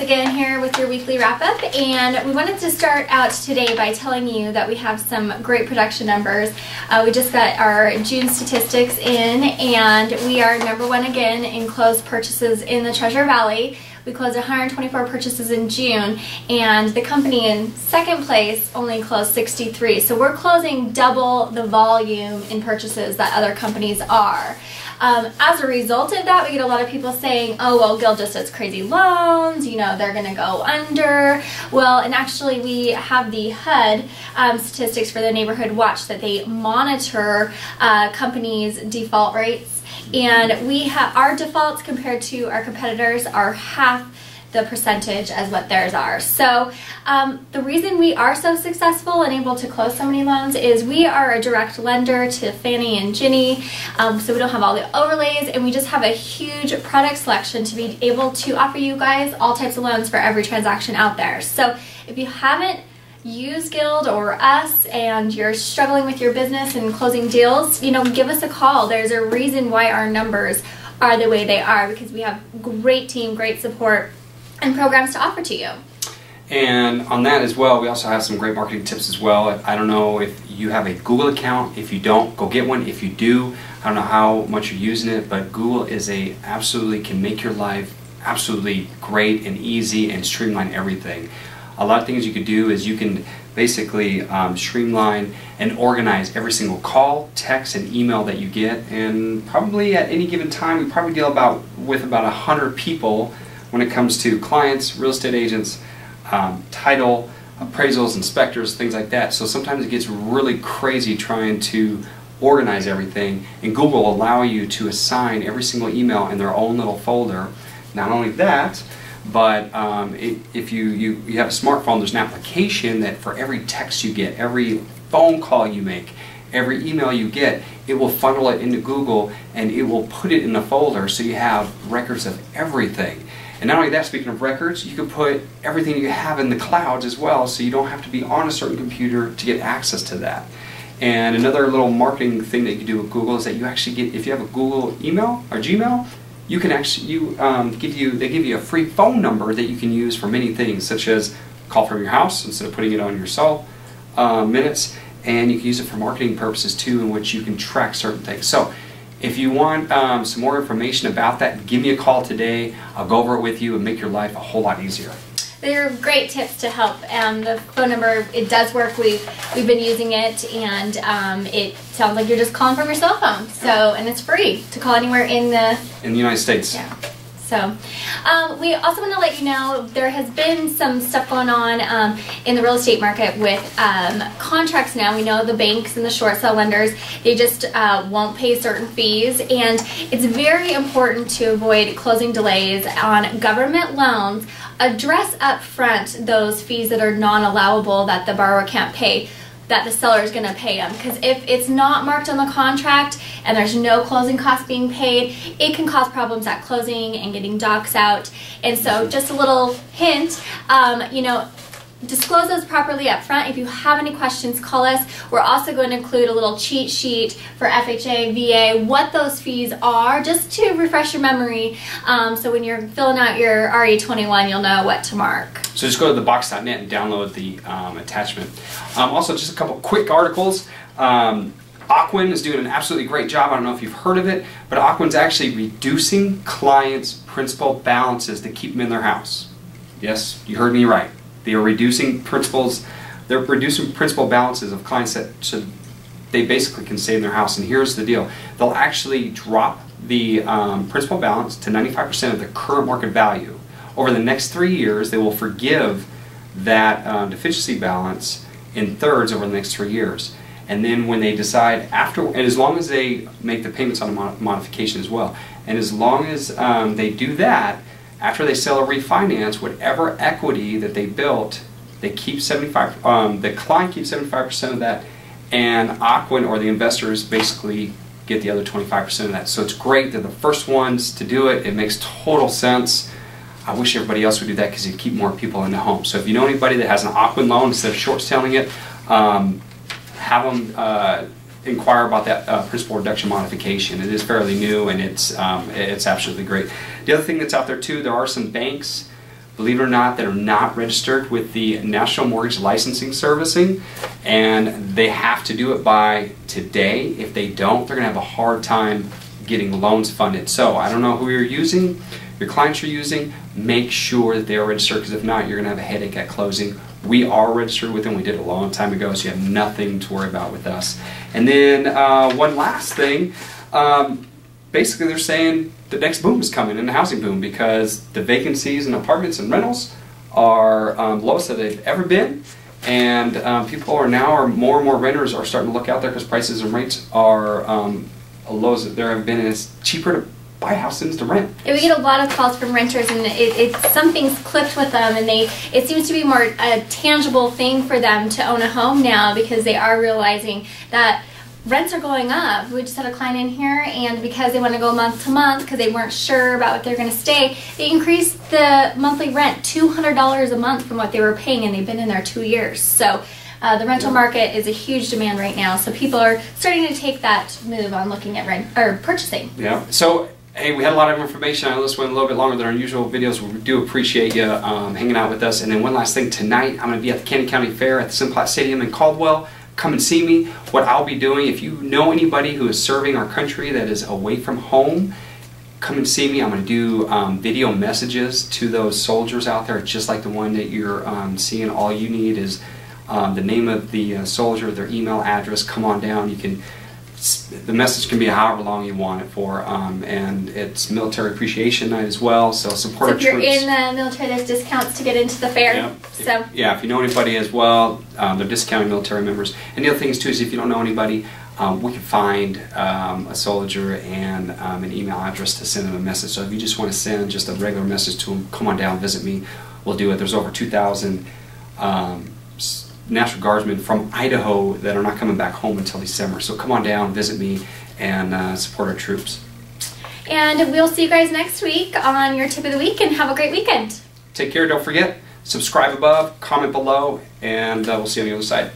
again here with your weekly wrap-up, and we wanted to start out today by telling you that we have some great production numbers. We just got our June statistics in, and we are #1 again in closed purchases in the Treasure Valley. We closed 124 purchases in June, and the company in second place only closed 63. So we're closing double the volume in purchases that other companies are. As a result of that, we get a lot of people saying, oh, well, Gil just does crazy loans, you know, they're going to go under. Well, and actually we have the HUD statistics for the Neighborhood Watch that they monitor companies' default rates. And we have our defaults compared to our competitors are half the percentage as what theirs are. So the reason we are so successful and able to close so many loans is we are a direct lender to Fannie and Ginnie, so we don't have all the overlays, and we just have a huge product selection to be able to offer you guys all types of loans for every transaction out there. So if you haven't used Guild or us and you're struggling with your business and closing deals, you know, give us a call. There's a reason why our numbers are the way they are, because we have great team, great support, and programs to offer to you. And on that as well, we also have some great marketing tips as well. I don't know if you have a Google account. If you don't, go get one. If you do, I don't know how much you're using it, but Google is absolutely can make your life absolutely great and easy and streamline everything. A lot of things you could do is you can basically streamline and organize every single call, text, and email that you get. And probably at any given time, we probably deal with about 100 people when it comes to clients, real estate agents, title, appraisals, inspectors, things like that. So sometimes it gets really crazy trying to organize everything, and Google will allow you to assign every single email in their own little folder. Not only that, but if you have a smartphone, there's an application that for every text you get, every phone call you make, every email you get, it will funnel it into Google and it will put it in a folder so you have records of everything. And not only that, speaking of records, you can put everything you have in the clouds as well, so you don't have to be on a certain computer to get access to that. And another little marketing thing that you can do with Google is that you actually get, if you have a Google email or Gmail, you can actually they give you a free phone number that you can use for many things, such as call from your house instead of putting it on your cell minutes, and you can use it for marketing purposes too, in which you can track certain things. So if you want some more information about that, give me a call today. I'll go over it with you and make your life a whole lot easier. They're great tips to help. The phone number, it does work. We've been using it, and it sounds like you're just calling from your cell phone. So, and it's free to call anywhere in the United States. Yeah. So, we also want to let you know there has been some stuff going on in the real estate market with contracts now. We know the banks and the short sale lenders, they just won't pay certain fees, and it's very important to avoid closing delays on government loans. Address up front those fees that are non-allowable that the borrower can't pay, that the seller is going to pay them, because if it's not marked on the contract and there's no closing costs being paid, it can cause problems at closing and getting docs out. And so just a little hint, you know, disclose those properly up front. If you have any questions, call us. We're also going to include a little cheat sheet for FHA, VA, what those fees are, just to refresh your memory, so when you're filling out your RE21, you'll know what to mark. So just go to thebox.net and download the attachment. Also, just a couple quick articles. Ocwen is doing an absolutely great job. I don't know if you've heard of it, but Ocwen's actually reducing clients' principal balances to keep them in their house. Yes, you heard me right. They are reducing they're reducing principal balances of clients that so they basically can stay in their house. And here's the deal. They'll actually drop the principal balance to 95% of the current market value. Over the next 3 years, they will forgive that deficiency balance in thirds over the next 3 years. And then when they decide after, and as long as they make the payments on the modification as well, and as long as they do that, after they sell or refinance, whatever equity that they built, they keep the client keeps 75% of that, and Ocwen or the investors basically get the other 25% of that. So it's great. They're the first ones to do it. It makes total sense. I wish everybody else would do that because it'd keep more people in the home. So if you know anybody that has an Ocwen loan, instead of short selling it, have them inquire about that principal reduction modification. It is fairly new, and it's absolutely great. The other thing that's out there too, there are some banks believe it or not, that are not registered with the National Mortgage Licensing Servicing, and they have to do it by today. If they don't, they're going to have a hard time getting loans funded. So I don't know who you're using, your clients are using, make sure that they are registered, because if not, you're going to have a headache at closing. We are registered with them. We did it a long time ago, so you have nothing to worry about with us. And then one last thing, basically they're saying the next boom is coming in the housing boom, because the vacancies in apartments and rentals are lowest that they've ever been, and people are now, more and more renters are starting to look out there because prices and rates are low as there have been, and it's cheaper to buy a house than to rent. And we get a lot of calls from renters, and something's clicked with them, and it seems to be more a tangible thing for them to own a home now, because they are realizing that rents are going up. We just had a client in here, and because they want to go month to month because they weren't sure about what they're going to stay, they increased the monthly rent $200 a month from what they were paying, and they've been in there 2 years. So the rental market is a huge demand right now, so people are starting to take that move on looking at rent or purchasing. Yeah. So hey, we had a lot of information. I know this went a little bit longer than our usual videos. We do appreciate you hanging out with us. And then one last thing, tonight I'm going to be at the Canyon County Fair at the Simplot Stadium in Caldwell. Come and see me. What I'll be doing, if you know anybody who is serving our country that is away from home, come and see me. I'm going to do video messages to those soldiers out there, just like the one that you're seeing. All you need is the name of the soldier, their email address. Come on down. You can. The message can be however long you want it for, and it's Military Appreciation Night as well, so support our troops. If you're in the military, there's discounts to get into the fair. Yep. If you know anybody as well, they're discounting military members. And the other thing is too, is if you don't know anybody, we can find a soldier and an email address to send them a message. So if you just want to send just a regular message to them, come on down, visit me, we'll do it. There's over 2,000 National Guardsmen from Idaho that are not coming back home until December. So come on down, visit me, and support our troops. And we'll see you guys next week on your tip of the week, and have a great weekend. Take care. Don't forget, subscribe above, comment below, and we'll see you on the other side.